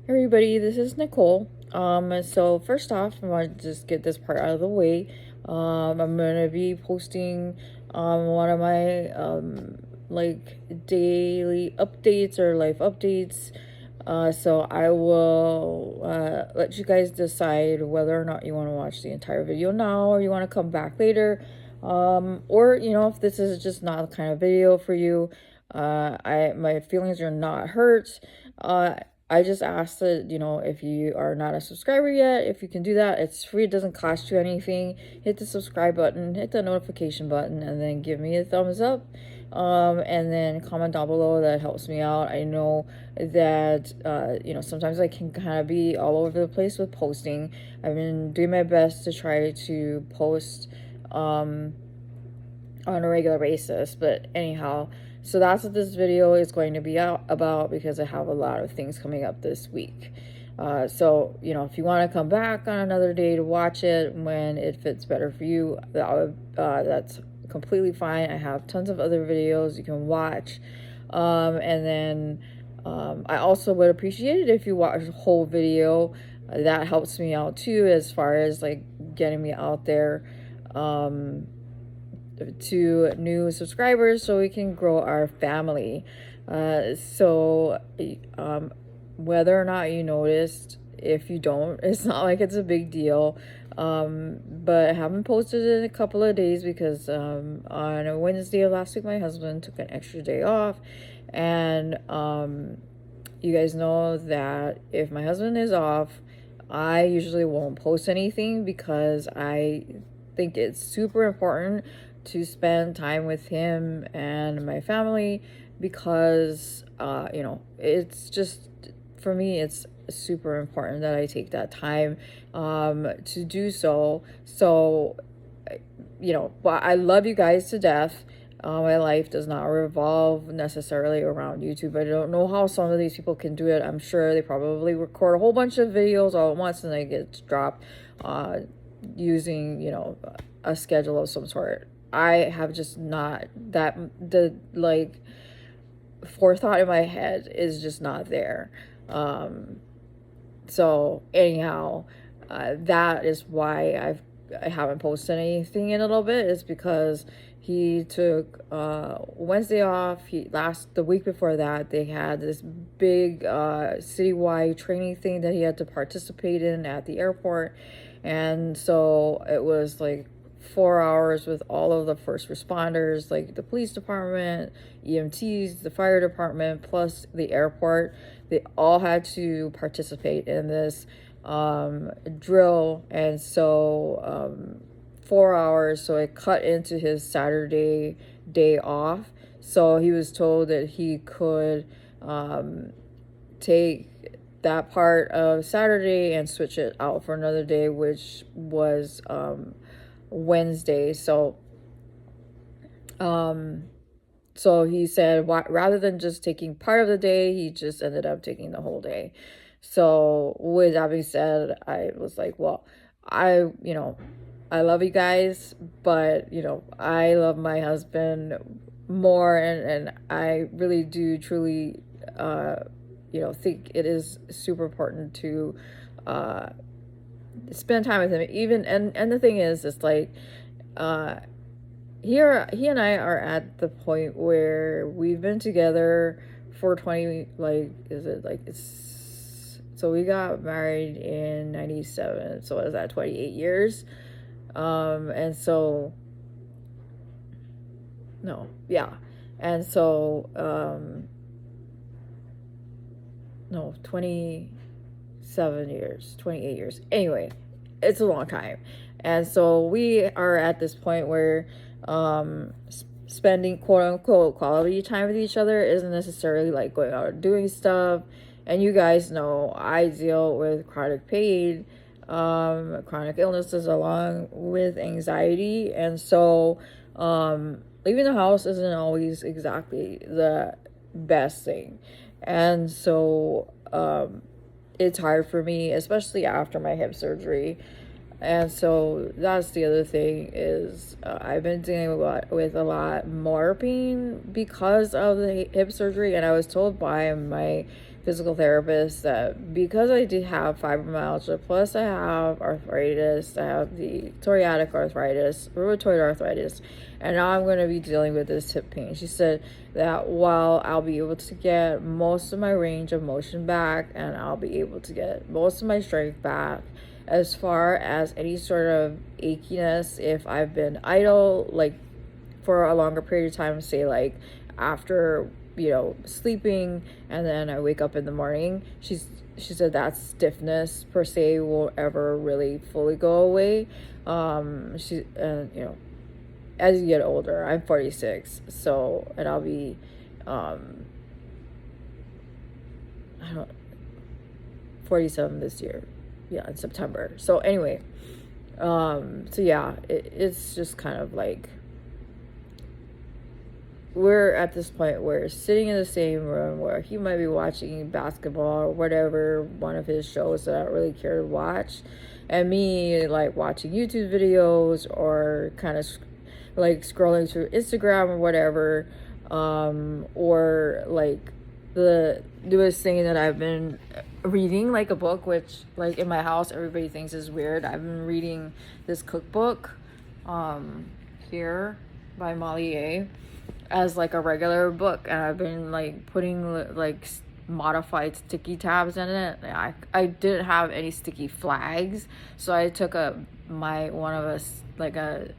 Everybody, this is Nicole. So first off, I want to just get this part out of the way. I'm gonna be posting one of my like daily updates or life updates. So I will let you guys decide whether or not you want to watch the entire video now or you want to come back later. Or if this is just not the kind of video for you, my feelings are not hurt. I just ask that, if you are not a subscriber yet, if you can do that, it's free, it doesn't cost you anything. Hit the subscribe button, hit the notification button, and then give me a thumbs up. And then comment down below. That helps me out. I know that, sometimes I can kind of be all over the place with posting. I've been doing my best to try to post, on a regular basis, but anyhow, so that's what this video is going to be out about, because I have a lot of things coming up this week. So if you want to come back on another day to watch it when it fits better for you, that's completely fine. I have tons of other videos you can watch, and then I also would appreciate it if you watch the whole video. That helps me out too, as far as like getting me out there to new subscribers, so we can grow our family. So whether or not you noticed, if you don't, it's not like it's a big deal. But I haven't posted in a couple of days because on a Wednesday of last week, my husband took an extra day off. And you guys know that if my husband is off, I usually won't post anything, because I think it's super important to spend time with him and my family, because it's just, for me, it's super important that I take that time to do so. But I love you guys to death. My life does not revolve necessarily around YouTube. I don't know how some of these people can do it. I'm sure they probably record a whole bunch of videos all at once and they get dropped using a schedule of some sort. I have just not that, the forethought in my head is just not there. So anyhow, that is why I haven't posted anything in a little bit, is because he took Wednesday off. The week before that, they had this big citywide training thing that he had to participate in at the airport, and so it was like 4 hours with all of the first responders, like the police department, EMTs, the fire department, plus the airport. They all had to participate in this drill, and so 4 hours, so it cut into his Saturday day off. So he was told that he could take that part of Saturday and switch it out for another day, which was Wednesday. So he said, rather than just taking part of the day, he just ended up taking the whole day. So with that being said, I was like, well, I love you guys, but I love my husband more, and I really do truly think it is super important to spend time with him. Even and the thing is, it's like he and I are at the point where we've been together for 20, so we got married in 97, so what is that, 28 years? And so no, yeah, and so no, 27 years, 28 years, anyway, it's a long time. And so we are at this point where spending quote unquote quality time with each other isn't necessarily like going out and doing stuff. And you guys know I deal with chronic pain, chronic illnesses, along with anxiety, and so leaving the house isn't always exactly the best thing. And so it's hard for me, especially after my hip surgery. And so that's the other thing, is I've been dealing with a lot more pain because of the hip surgery. And I was told by my physical therapist that because I did have fibromyalgia, plus I have arthritis, I have the psoriatic arthritis, rheumatoid arthritis, and now I'm going to be dealing with this hip pain. She said that while I'll be able to get most of my range of motion back and I'll be able to get most of my strength back, as far as any sort of achiness, if I've been idle, like for a longer period of time, say like after sleeping and then I wake up in the morning, she said that stiffness per se won't ever really fully go away. As you get older, I'm 46, so, and I'll be I don't 47 this year, in September. So anyway, it's just kind of like we're at this point where we're sitting in the same room where he might be watching basketball or whatever, one of his shows that I don't really care to watch, and me like watching YouTube videos or kind of like scrolling through Instagram or whatever, or like the newest thing that I've been reading, like a book, which like in my house everybody thinks is weird. I've been reading this cookbook here by Molly A as like a regular book, and I've been like putting like modified sticky tabs in it. I didn't have any sticky flags, so I took one of us like a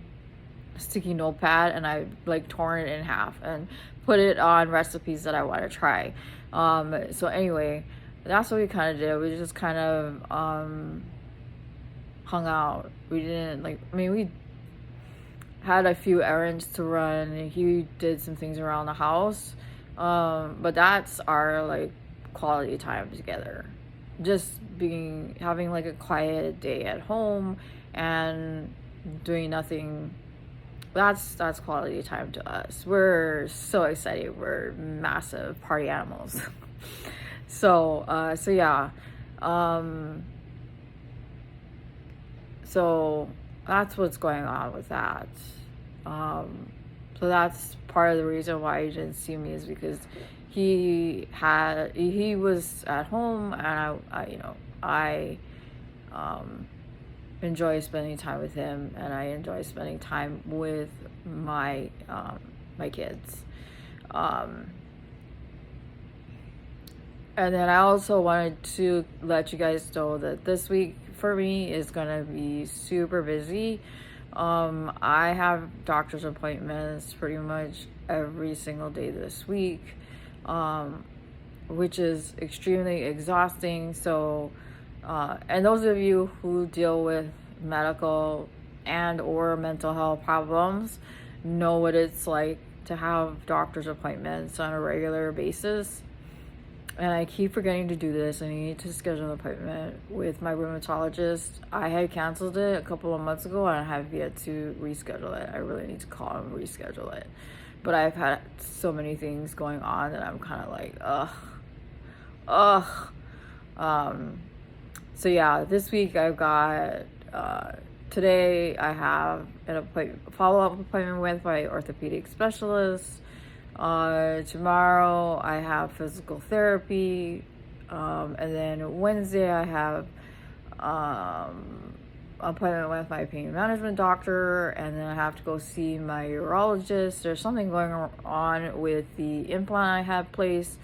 sticky notepad and I like torn it in half and put it on recipes that I want to try. So anyway, that's what we kind of did. We just kind of hung out. We didn't we had a few errands to run, and he did some things around the house, but that's our like quality time together, just having like a quiet day at home and doing nothing. That's quality time to us. We're so excited. We're massive party animals. So that's what's going on with that. So that's part of the reason why you didn't see me, is because he was at home, and I enjoy spending time with him, and I enjoy spending time with my kids. And then I also wanted to let you guys know that this week for me is gonna be super busy. I have doctor's appointments pretty much every single day this week, which is extremely exhausting. So, and those of you who deal with medical and or mental health problems know what it's like to have doctor's appointments on a regular basis. And I keep forgetting to do this. I need to schedule an appointment with my rheumatologist. I had canceled it a couple of months ago, and I have yet to reschedule it. I really need to call and reschedule it. But I've had so many things going on that I'm kind of like, So yeah, this week I've got, today I have a follow-up appointment with my orthopedic specialist. Tomorrow I have physical therapy, and then Wednesday I have appointment with my pain management doctor, and then I have to go see my urologist. There's something going on with the implant I have placed.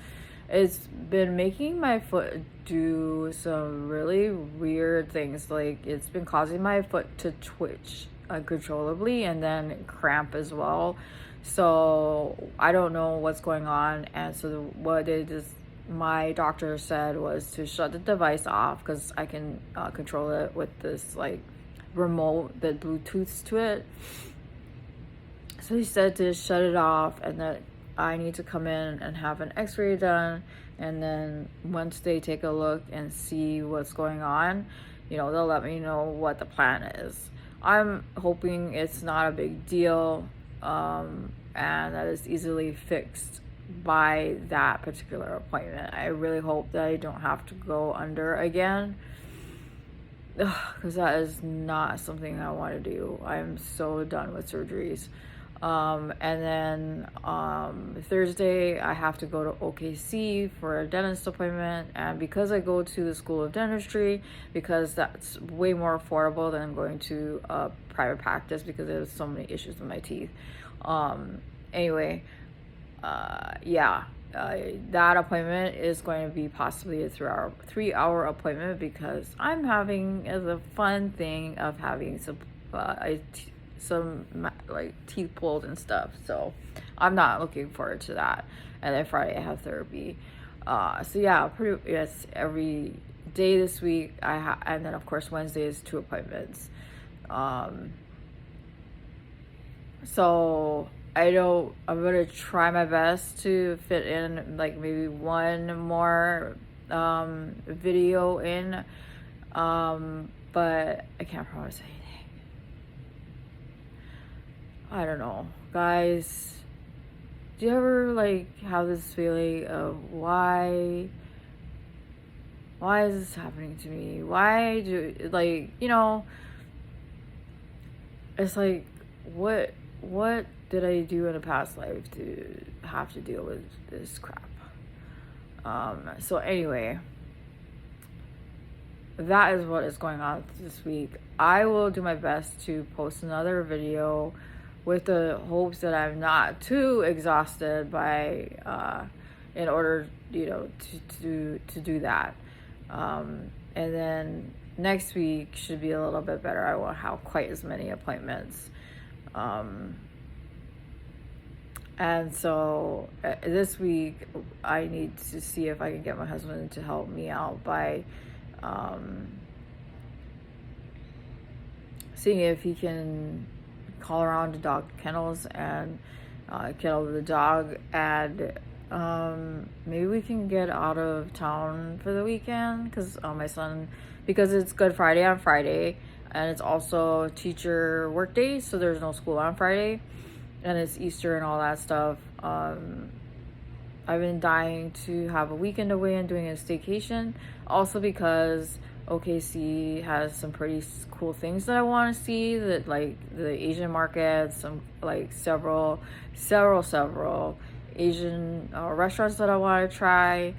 It's been making my foot do some really weird things. Like, it's been causing my foot to twitch uncontrollably and then cramp as well. So I don't know what's going on, and so what my doctor said was to shut the device off, because I can control it with this like remote that Bluetooths to it. So he said to shut it off, and that I need to come in and have an x-ray done, and then once they take a look and see what's going on, they'll let me know what the plan is. I'm hoping it's not a big deal, and that is easily fixed by that particular appointment. I really hope that I don't have to go under again, because that is not something I want to do. I'm so done with surgeries. And then Thursday I have to go to OKC for a dentist appointment, and because I go to the School of Dentistry, because that's way more affordable than going to a private practice because there's so many issues with my teeth. Anyway, that appointment is going to be possibly a 3 hour appointment, because I'm having the fun thing of having some like teeth pulled and stuff, so I'm not looking forward to that. And then Friday I have therapy. So yeah, yes, every day this week and then of course Wednesday is 2 appointments. So I'm gonna try my best to fit in like maybe one more video in, but I can't promise anything. I don't know, guys. Do you ever like have this feeling of why is this happening to me? Why do, like, it's like, what did I do in a past life to have to deal with this crap? So anyway, that is what is going on this week. I will do my best to post another video with the hopes that I'm not too exhausted by in order to do that. And then next week should be a little bit better. I won't have quite as many appointments. And so this week I need to see if I can get my husband to help me out by seeing if he can call around to dog kennels and kennel the dog, and maybe we can get out of town for the weekend, because my son, because it's Good Friday on Friday, and it's also teacher work day, so there's no school on Friday, and it's Easter and all that stuff. I've been dying to have a weekend away and doing a staycation, also because OKC has some pretty cool things that I want to see, that like the Asian market, some like several Asian restaurants that I want to try,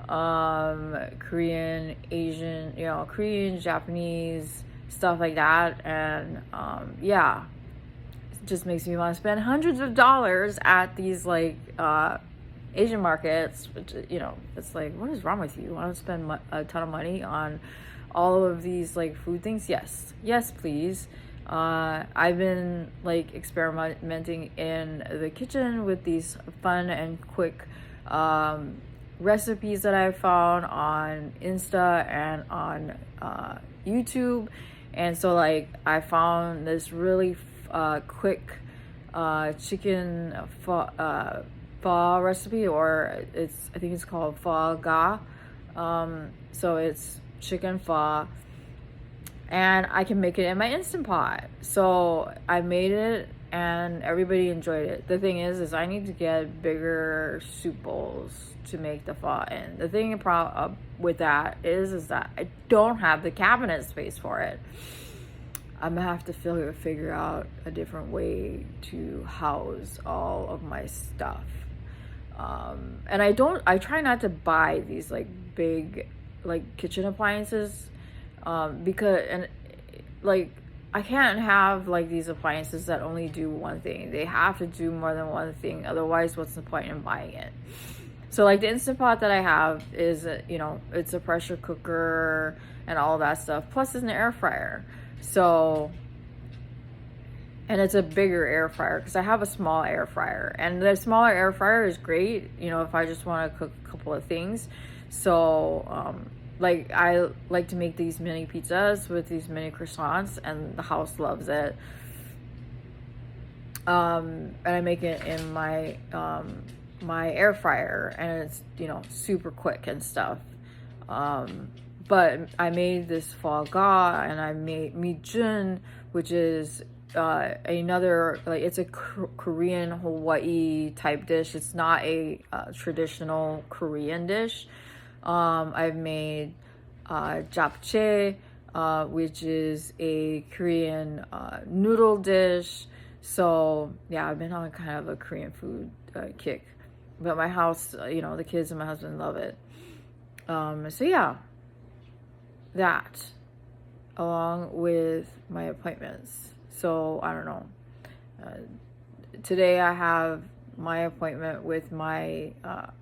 Korean, Asian, Korean, Japanese, stuff like that. And yeah, it just makes me want to spend hundreds of dollars at these like Asian markets, which, it's like, what is wrong with you? You want to spend a ton of money on all of these like food things? Yes, please. I've been like experimenting in the kitchen with these fun and quick recipes that I found on Insta and on YouTube. And so like I found this really quick chicken pho recipe, or I think it's called pho ga. So it's chicken pho, and I can make it in my Instant Pot. So I made it and everybody enjoyed it. The thing is I need to get bigger soup bowls to make the pho in. The thing with that is that I don't have the cabinet space for it. I'm gonna have to figure out a different way to house all of my stuff. And I try not to buy these like big like kitchen appliances, because I can't have like these appliances that only do one thing. They have to do more than one thing, otherwise what's the point in buying it? So like the Instant Pot that I have is it's a pressure cooker and all that stuff, plus it's an air fryer. So, and it's a bigger air fryer, because I have a small air fryer, and the smaller air fryer is great if I just want to cook a couple of things. So like I like to make these mini pizzas with these mini croissants, and the house loves it. And I make it in my my air fryer, and it's super quick and stuff. But I made this pho ga, and I made mijun, which is another, like, it's a Korean Hawaii type dish. It's not a traditional Korean dish. I've made japchae, which is a Korean noodle dish. So yeah, I've been on kind of a Korean food kick, but my house, you know, the kids and my husband love it. So yeah, that along with my appointments. So I don't know. Today I have my appointment with my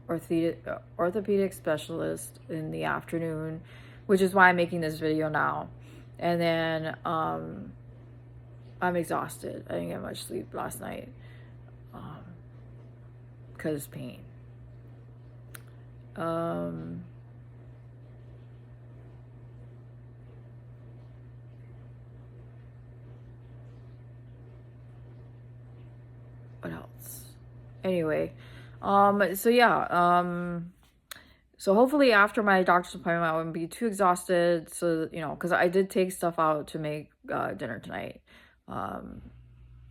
orthopedic specialist in the afternoon, which is why I'm making this video now. And then I'm exhausted. I didn't get much sleep last night because pain. What else? Anyway, so yeah, so hopefully after my doctor's appointment, I wouldn't be too exhausted. So, you know, because I did take stuff out to make dinner tonight.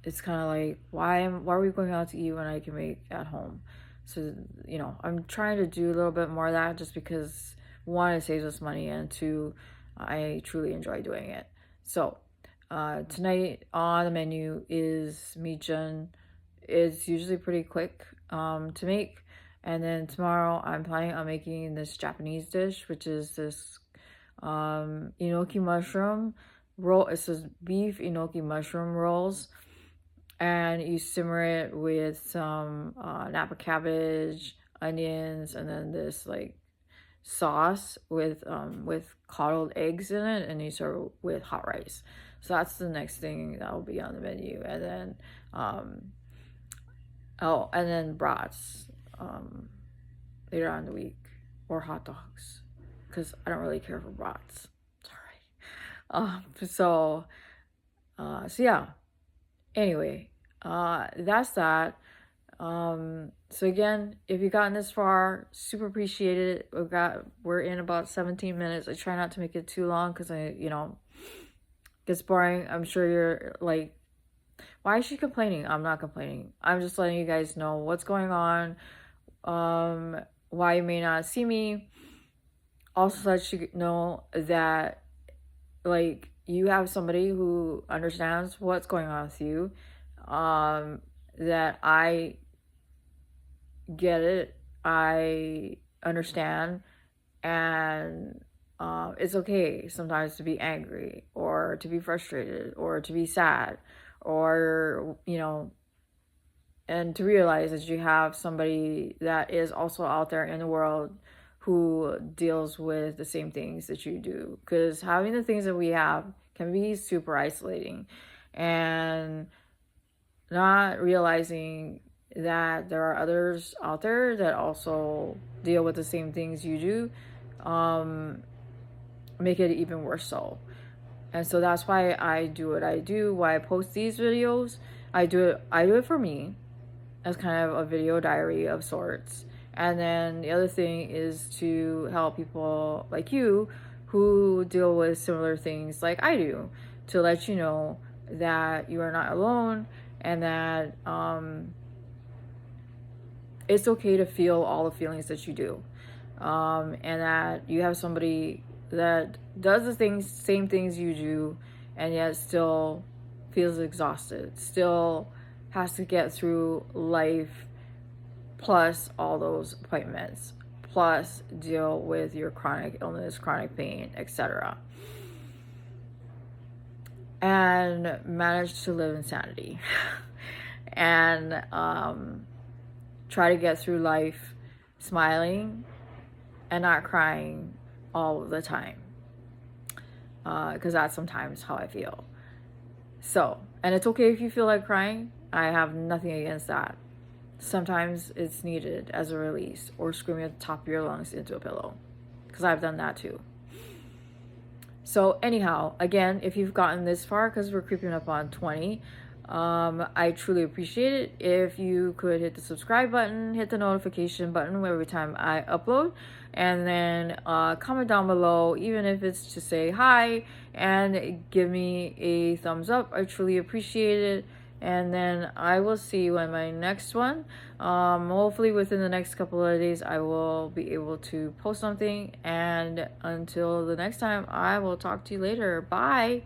It's kind of like, why are we going out to eat when I can make at home? So, you know, I'm trying to do a little bit more of that just because, one, it saves us money, and two, I truly enjoy doing it. So, tonight on the menu is meatjun. It's usually pretty quick to make. And then tomorrow I'm planning on making this Japanese dish, which is this enoki mushroom roll. It says beef enoki mushroom rolls. And you simmer it with some Napa cabbage, onions, and then this like sauce with coddled eggs in it, and you serve with hot rice. So that's the next thing that will be on the menu. And then and then brats later on in the week, or hot dogs, because I don't really care for brats. Sorry. So yeah. Anyway, that's that. So again, if you've gotten this far, super appreciate it. We're in about 17 minutes. I try not to make it too long because gets boring. I'm sure you're like, why is she complaining? I'm not complaining. I'm just letting you guys know what's going on. Why you may not see me. Also let you know that like you have somebody who understands what's going on with you. That I get it. I understand. And it's okay sometimes to be angry or to be frustrated or to be sad, or and to realize that you have somebody that is also out there in the world who deals with the same things that you do, because having the things that we have can be super isolating, and not realizing that there are others out there that also deal with the same things you do make it even worse so. And so that's why I do what I do, why I post these videos. I do it for me as kind of a video diary of sorts. And then the other thing is to help people like you who deal with similar things like I do, to let you know that you are not alone, and that it's okay to feel all the feelings that you do, and that you have somebody that does the same things you do, and yet still feels exhausted, still has to get through life, plus all those appointments, plus deal with your chronic illness, chronic pain, etc. And manage to live in sanity and try to get through life smiling and not crying all the time, because that's sometimes how I feel. So, and it's okay if you feel like crying. I have nothing against that. Sometimes it's needed as a release, or screaming at the top of your lungs into a pillow, because I've done that too. So anyhow, again, if you've gotten this far, because we're creeping up on 20, I truly appreciate it if you could hit the subscribe button, hit the notification button every time I upload, and then comment down below, even if it's to say hi, and give me a thumbs up. I truly appreciate it. And then I will see you in my next one. Hopefully within the next couple of days I will be able to post something. And until the next time, I will talk to you later. Bye.